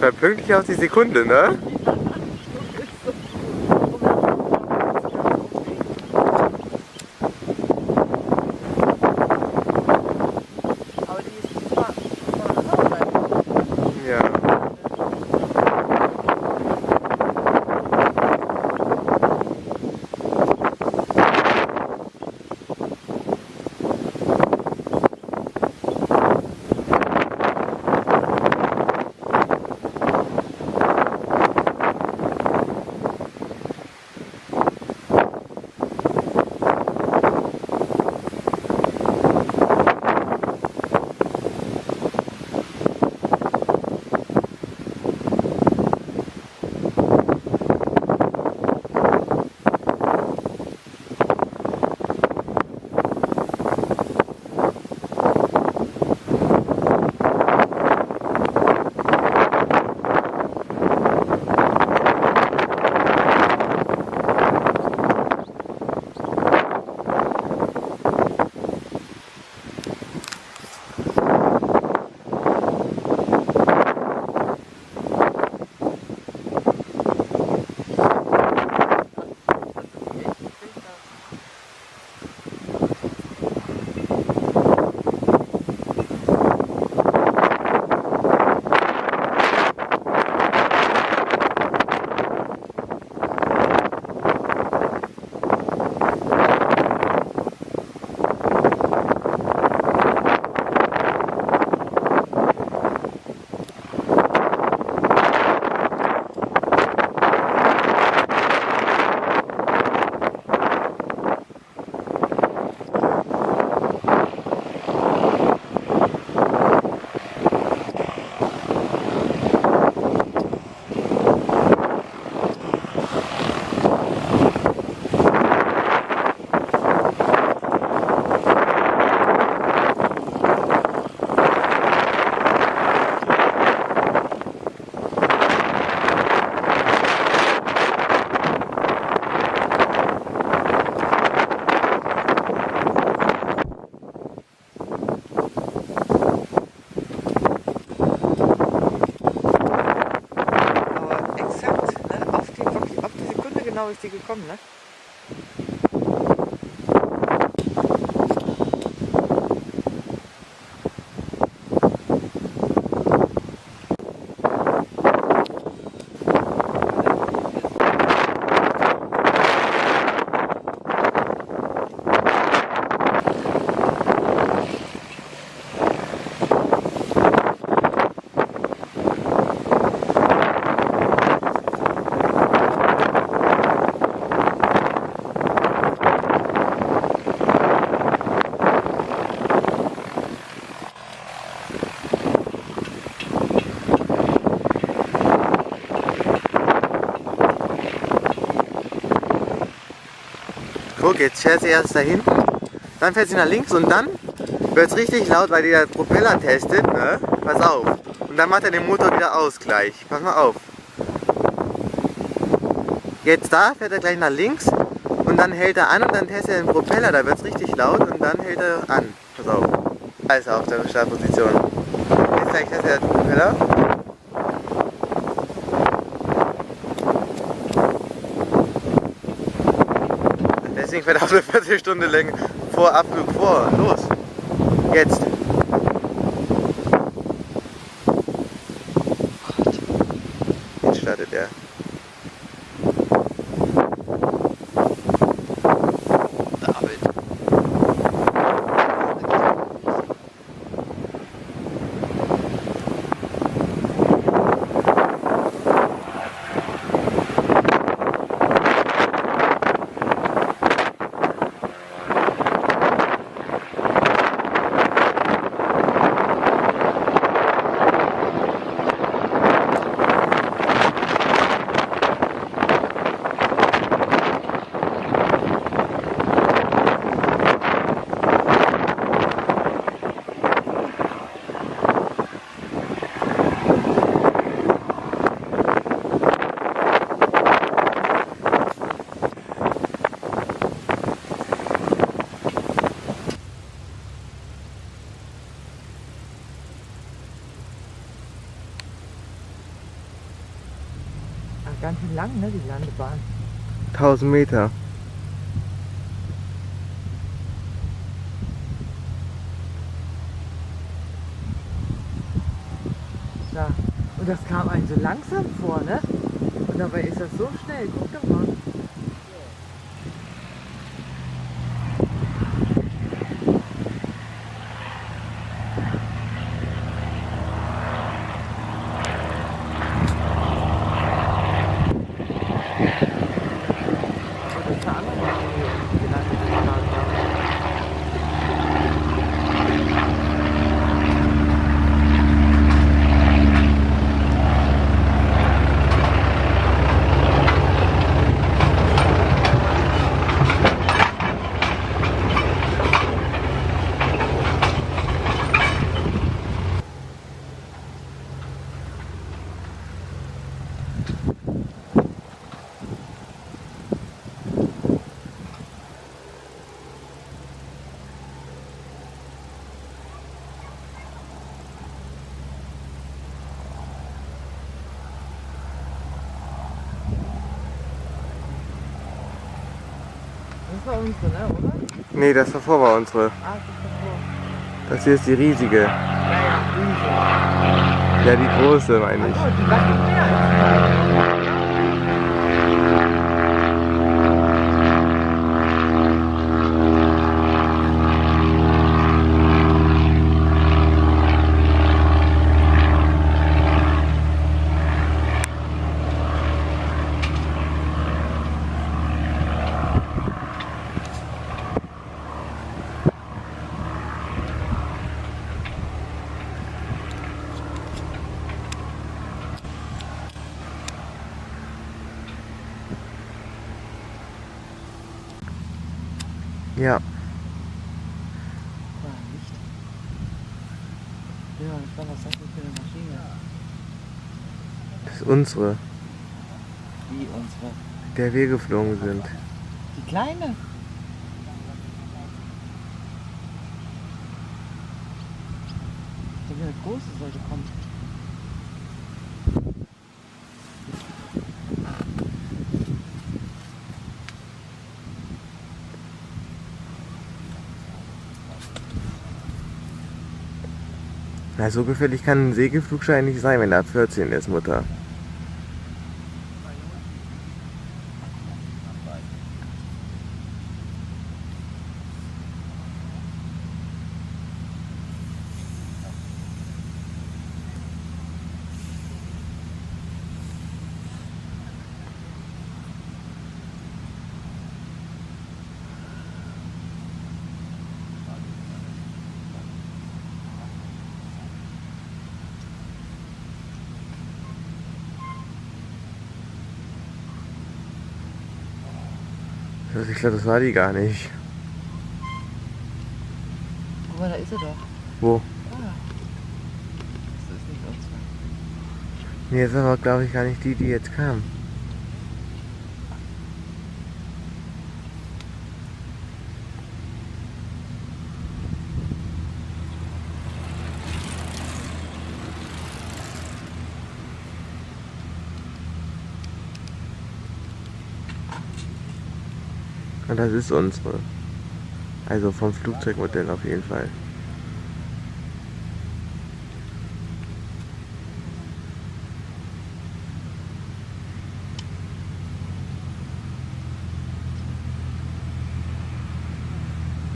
manchmal pünktlich auf die Sekunde, ne? Genau ist die gekommen, ne? Guck, jetzt fährt sie erst dahin, dann fährt sie nach links und dann wird es richtig laut, weil die der Propeller testet, ne? Pass auf. Und dann macht er den Motor wieder aus gleich. Pass mal auf. Jetzt da fährt er gleich nach links und dann hält er an und dann testet er den Propeller, da wird es richtig laut und dann hält er an. Pass auf. Da ist er auf der Startposition. Jetzt gleich testet er den Propeller. Deswegen fährt er auf eine Viertelstunde länger vor Abflug vor. Los! Jetzt! Jetzt startet er. ganz schön lang, ne, die Landebahn. 1000 Meter. Da. Und das kam einem so langsam vor, ne? Und dabei ist das so schnell, guck doch mal. Das war unsere, ne, oder? Nee, das davor war unsere. Ah, das ist davor. Das hier ist die riesige. Ja, riesig. Ja, die große meine ich. Oh, die war nicht mehr als Ja. War nicht. Ja, ich war was das für eine Maschine. Das ist unsere, Wie unsere? mit der wir geflogen sind. Die kleine? Ich denke, eine große sollte kommen. Na, so gefährlich kann ein Segelflugschein nicht sein, wenn er ab 14 ist, Mutter. Ich glaube, das war die gar nicht. Guck mal, da ist er doch. Wo? Ah. Das ist nicht unsere. Nee, das war aber, glaube ich, gar nicht die, die jetzt kam. Und das ist unsere. Also vom Flugzeugmodell auf jeden Fall.